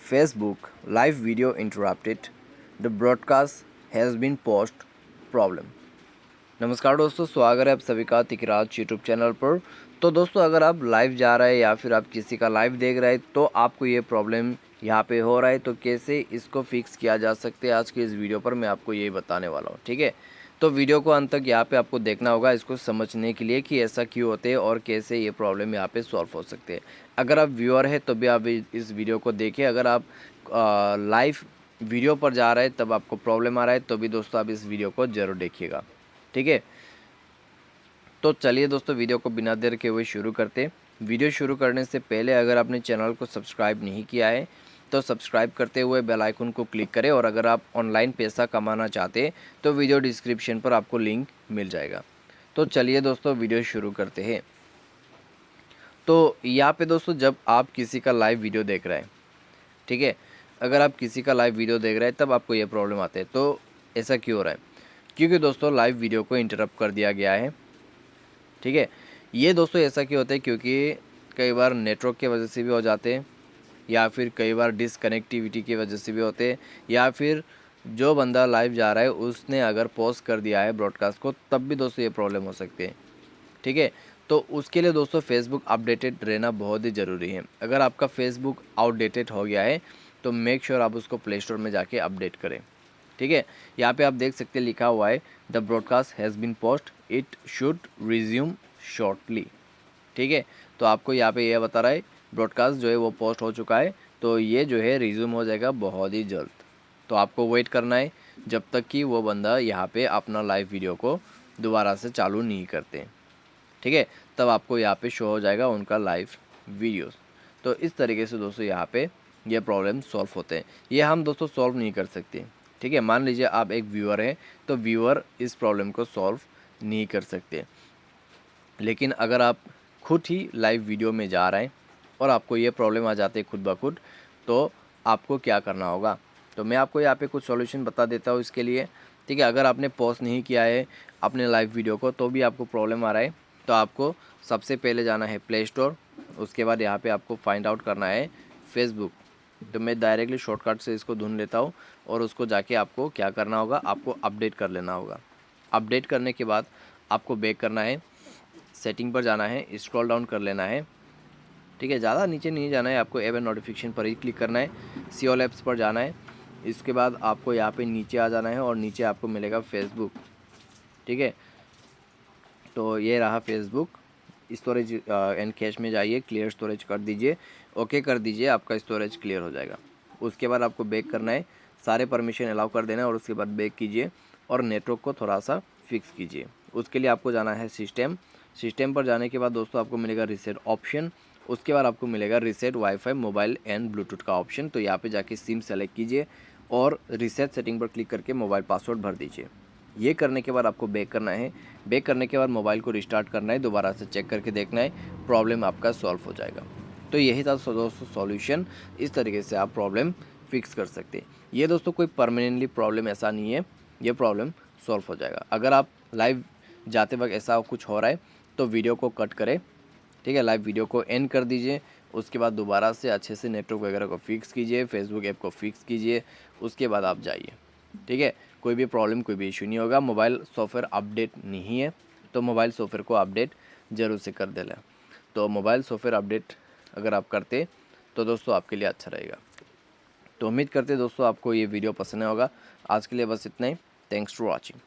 Facebook live video interrupted. The broadcast has been paused. Problem. नमस्कार दोस्तों, स्वागत है आप सभी का तिकराज यूट्यूब चैनल पर। तो दोस्तों, अगर आप लाइव जा रहे हैं या फिर आप किसी का लाइव देख रहे हैं तो आपको ये प्रॉब्लम यहाँ पे हो रहा है, तो कैसे इसको फिक्स किया जा सकता है आज के इस वीडियो पर मैं आपको यही बताने वाला हूँ। ठीक है, तो वीडियो को अंत तक यहाँ पे आपको देखना होगा इसको समझने के लिए कि ऐसा क्यों होते हैं और कैसे ये प्रॉब्लम यहाँ पे सॉल्व हो सकते हैं। अगर आप व्यूअर है तो भी आप इस वीडियो को देखिए। अगर आप लाइव वीडियो पर जा रहे हैं तब आपको प्रॉब्लम आ रहा है तो भी दोस्तों आप इस वीडियो को ज़रूर देखिएगा। ठीक है, तो चलिए दोस्तों, वीडियो को बिना देर के हुए शुरू करते। वीडियो शुरू करने से पहले अगर आपने चैनल को सब्सक्राइब नहीं किया है तो सब्सक्राइब करते हुए बेल आइकन को क्लिक करें, और अगर आप ऑनलाइन पैसा कमाना चाहते हैं तो वीडियो डिस्क्रिप्शन पर आपको लिंक मिल जाएगा। तो चलिए दोस्तों, वीडियो शुरू करते हैं। तो यहाँ पे दोस्तों, जब आप किसी का लाइव वीडियो देख रहे हैं, ठीक है, अगर आप किसी का लाइव वीडियो देख रहे हैं तब आपको ये प्रॉब्लम आते हैं। तो ऐसा क्यों हो रहा है? क्योंकि दोस्तों लाइव वीडियो को इंटरप्ट कर दिया गया है। ठीक है, ये दोस्तों ऐसा क्यों होता है? क्योंकि कई बार नेटवर्क की वजह से भी हो जाते हैं, या फिर कई बार डिसकनेक्टिविटी की वजह से भी होते हैं, या फिर जो बंदा लाइव जा रहा है उसने अगर पॉज कर दिया है ब्रॉडकास्ट को तब भी दोस्तों ये प्रॉब्लम हो सकती है। ठीक है, तो उसके लिए दोस्तों फेसबुक अपडेटेड रहना बहुत ही ज़रूरी है। अगर आपका फेसबुक आउटडेटेड हो गया है तो मेक श्योर आप उसको प्ले स्टोर में जाके अपडेट करें। ठीक है, यहाँ पे आप देख सकते हैं लिखा हुआ है the broadcast has been post, it should resume shortly. ठीक है, तो आपको यहाँ पे यह बता रहा है ब्रॉडकास्ट जो है वो पोस्ट हो चुका है, तो ये जो है रिज्यूम हो जाएगा बहुत ही जल्द। तो आपको वेट करना है जब तक कि वो बंदा यहाँ पे अपना लाइव वीडियो को दोबारा से चालू नहीं करते। ठीक है, तब आपको यहाँ पे शो हो जाएगा उनका लाइव वीडियोस। तो इस तरीके से दोस्तों यहाँ पे ये प्रॉब्लम सॉल्व होते हैं। ये हम दोस्तों सॉल्व नहीं कर सकते। ठीक है, मान लीजिए आप एक व्यूअर हैं तो व्यूअर इस प्रॉब्लम को सॉल्व नहीं कर सकते, लेकिन अगर आप खुद ही लाइव वीडियो में जा रहे हैं और आपको ये प्रॉब्लम आ जाती है खुद ब खुद, तो आपको क्या करना होगा? तो मैं आपको यहाँ पे कुछ सॉल्यूशन बता देता हूँ इसके लिए। ठीक है, अगर आपने पॉज नहीं किया है अपने लाइव वीडियो को तो भी आपको प्रॉब्लम आ रहा है, तो आपको सबसे पहले जाना है प्ले स्टोर। उसके बाद यहाँ पे आपको फाइंड आउट करना है फेसबुक। तो मैं डायरेक्टली शॉर्टकट से इसको ढूंढ लेता हूँ, और उसको जाके आपको क्या करना होगा, आपको अपडेट कर लेना होगा। अपडेट करने के बाद आपको बैक करना है, सेटिंग पर जाना है, स्क्रॉल डाउन कर लेना है। ठीक है, ज़्यादा नीचे नहीं जाना है, आपको एवन नोटिफिकेशन पर ही क्लिक करना है, सी ऑल ऐप्स पर जाना है। इसके बाद आपको यहाँ पे नीचे आ जाना है और नीचे आपको मिलेगा फेसबुक। ठीक है, तो ये रहा फेसबुक। स्टोरेज एंड कैश में जाइए, क्लियर स्टोरेज कर दीजिए, ओके कर दीजिए, आपका स्टोरेज क्लियर हो जाएगा। उसके बाद आपको बैक करना है, सारे परमिशन अलाउ कर देना है, और उसके बाद बैक कीजिए और नेटवर्क को थोड़ा सा फिक्स कीजिए। उसके लिए आपको जाना है सिस्टम। सिस्टम पर जाने के बाद दोस्तों आपको मिलेगा रीसेट ऑप्शन। उसके बाद आपको मिलेगा reset wifi mobile and Bluetooth का ऑप्शन। तो यहाँ पे जाके सिम सेलेक्ट कीजिए और रीसेट सेटिंग पर क्लिक करके मोबाइल पासवर्ड भर दीजिए। ये करने के बाद आपको बैक करना है। बैक करने के बाद मोबाइल को रिस्टार्ट करना है, दोबारा से चेक करके देखना है, प्रॉब्लम आपका सॉल्व हो जाएगा। तो यही था दोस्तों सॉल्यूशन। इस तरीके से आप प्रॉब्लम फिक्स कर सकते हैं। ये दोस्तों कोई परमानेंटली प्रॉब्लम ऐसा नहीं है, ये प्रॉब्लम सॉल्व हो जाएगा। अगर आप लाइव जाते वक्त ऐसा कुछ हो रहा है तो वीडियो को कट करें। ठीक है, लाइव वीडियो को एंड कर दीजिए। उसके बाद दोबारा से अच्छे से नेटवर्क वगैरह को फिक्स कीजिए, फेसबुक ऐप को फिक्स कीजिए, उसके बाद आप जाइए। ठीक है, कोई भी प्रॉब्लम कोई भी इशू नहीं होगा। मोबाइल सॉफ्टवेयर अपडेट नहीं है तो मोबाइल सॉफ्टवेयर को अपडेट ज़रूर से कर देना। तो मोबाइल सॉफ्टवेयर अपडेट अगर आप करते तो दोस्तों आपके लिए अच्छा रहेगा। तो उम्मीद करते दोस्तों आपको ये वीडियो पसंद होगा। आज के लिए बस इतना ही। Thanks for watching.